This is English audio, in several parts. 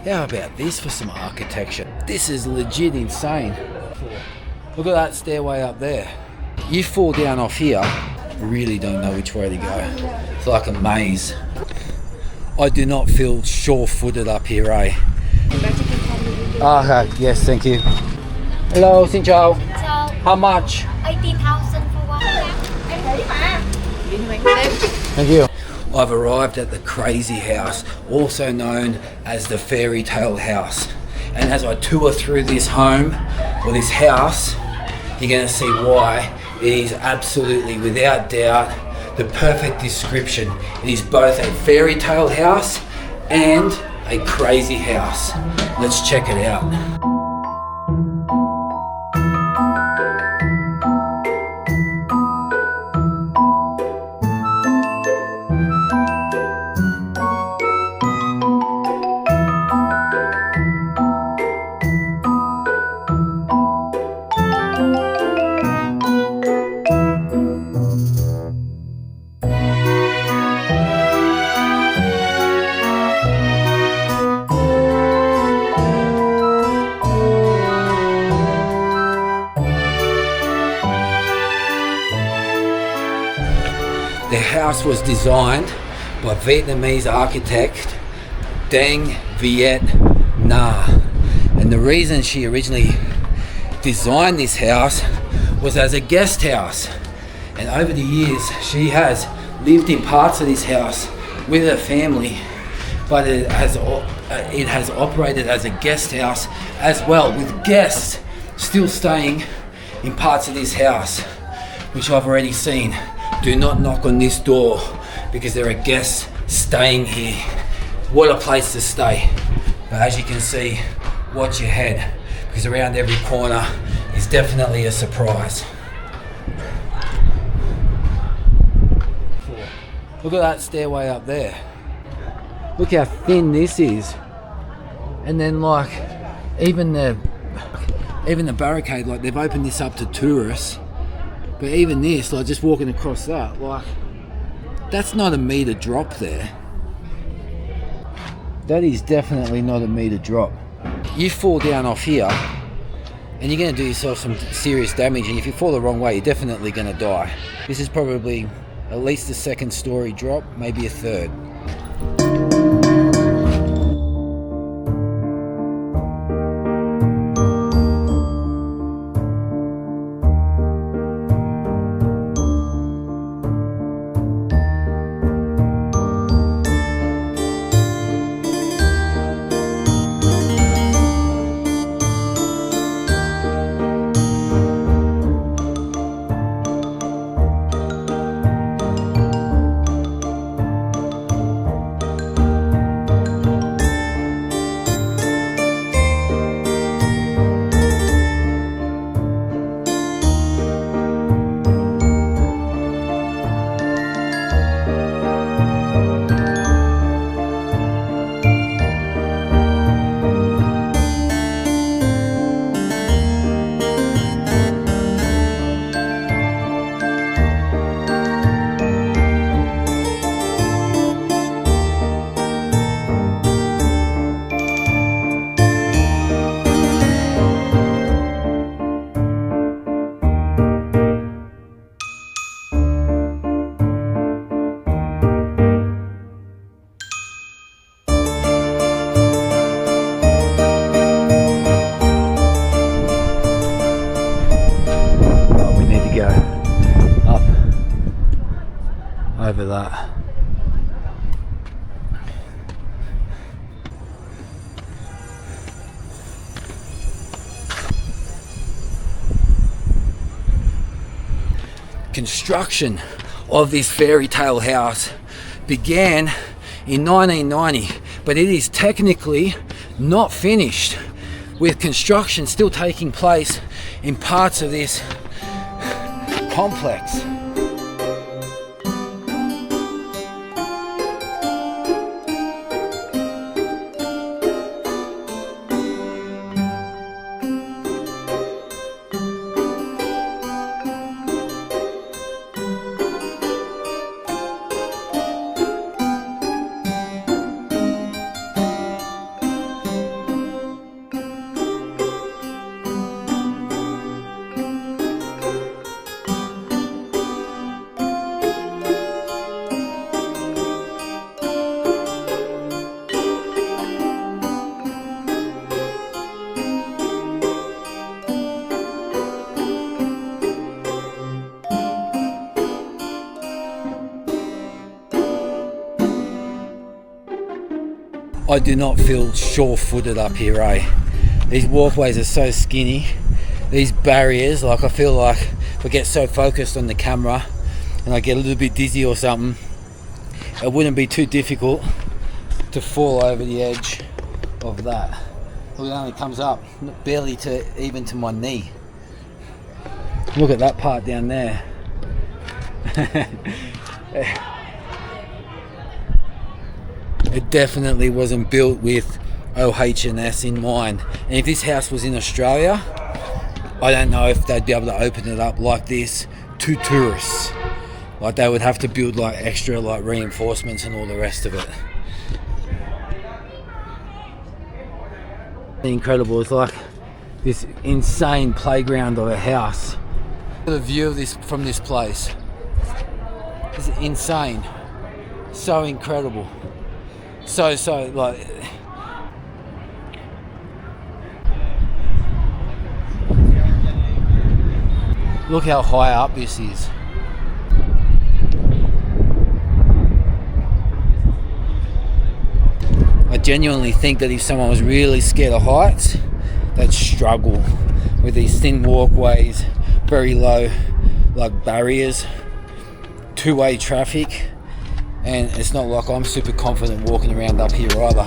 How about this for some architecture? This is legit insane. Look at that stairway up there. You fall down off here, you really don't know which way to go. It's like a maze. I do not feel sure-footed up here, eh? Okay, yes, thank you. Hello, xin chào. How much? 18,000 for one. Thank you. I've arrived at the crazy house, also known as the Fairytale House. And as I tour through this home, or this house, you're going to see why it is absolutely, without doubt, the perfect description. It is both a fairy tale house and a crazy house. Let's check it out. The house was designed by Vietnamese architect Dang Viet Na, and the reason she originally designed this house was as a guest house, and over the years she has lived in parts of this house with her family, but it has operated as a guest house as well, with guests still staying in parts of this house, which I've already seen. Do not knock on this door because there are guests staying here. What a place to stay. But as you can see, watch your head, because around every corner is definitely a surprise. Look at that stairway up there. Look how thin this is. And then like even the barricade, like they've opened this up to tourists. But even this, like just walking across that, like that's not a meter drop there. That is definitely not a meter drop. You fall down off here and you're going to do yourself some serious damage, and if you fall the wrong way, you're definitely going to die. This is probably at least a second story drop, maybe a third. Over that. Construction of this fairy tale house began in 1990, but it is technically not finished, with construction still taking place in parts of this complex. I do not feel sure-footed up here, eh? These walkways are so skinny. These barriers, like I feel like if I get so focused on the camera and I get a little bit dizzy or something, it wouldn't be too difficult to fall over the edge of that. It only comes up barely to even to my knee. Look at that part down there. It definitely wasn't built with OH&S in mind. And if this house was in Australia, I don't know if they'd be able to open it up like this to tourists. Like they would have to build like extra like reinforcements and all the rest of it. Incredible. It's like this insane playground of a house. The view of this from this place is insane. So incredible. So like, look how high up this is. I genuinely think that if someone was really scared of heights, they'd struggle with these thin walkways, very low like barriers, two-way traffic, and it's not like I'm super confident walking around up here either.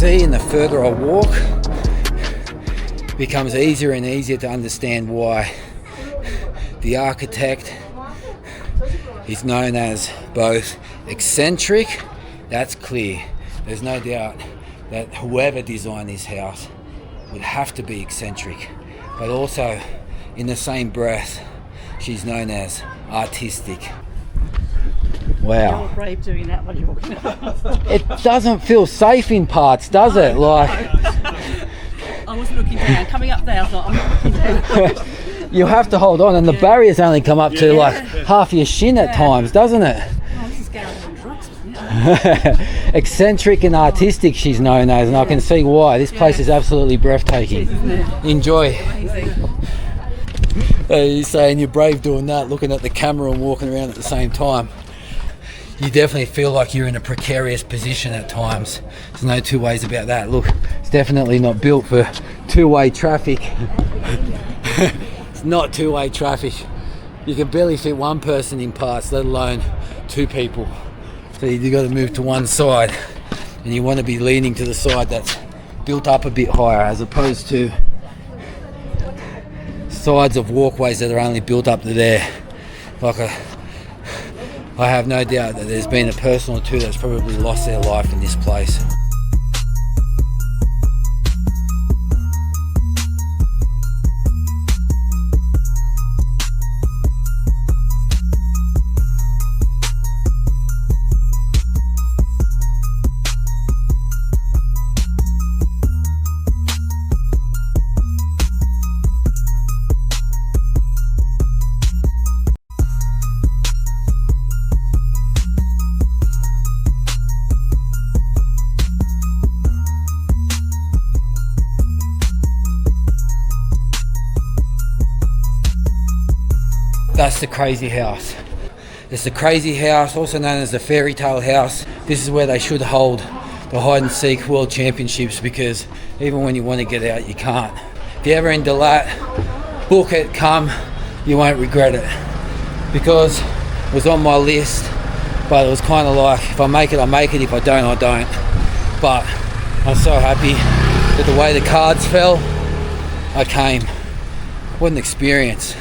And the further I walk, it becomes easier and easier to understand why the architect is known as both eccentric. That's clear. There's no doubt that whoever designed this house would have to be eccentric, but also in the same breath she's known as artistic. Wow. You're brave doing that when you're walking up. It doesn't feel safe in parts, does it? Like, I wasn't looking down. Coming up there, I thought, I'm not looking down. You have to hold on, and the barriers only come up to like half your shin at times, doesn't it? Oh, this is going on drugs, wasn't it? Eccentric and artistic she's known as, and I can see why. This place is absolutely breathtaking. Enjoy. You're saying you're brave doing that, looking at the camera and walking around at the same time. You definitely feel like you're in a precarious position at times. There's no two ways about that. Look, it's definitely not built for two-way traffic. It's not two-way traffic. You can barely fit one person in parts, let alone two people. So you've got to move to one side, and you want to be leaning to the side that's built up a bit higher, as opposed to sides of walkways that are only built up to there. I have no doubt that there's been a person or two that's probably lost their life in this place. That's the Crazy House. It's the Crazy House, also known as the Fairytale House. This is where they should hold the hide and seek world championships, because even when you want to get out, you can't. If you're ever in Delat, book it, come, you won't regret it. Because it was on my list, but it was kind of like, if I make it, I make it, if I don't, I don't. But I'm so happy that the way the cards fell, I came. What an experience.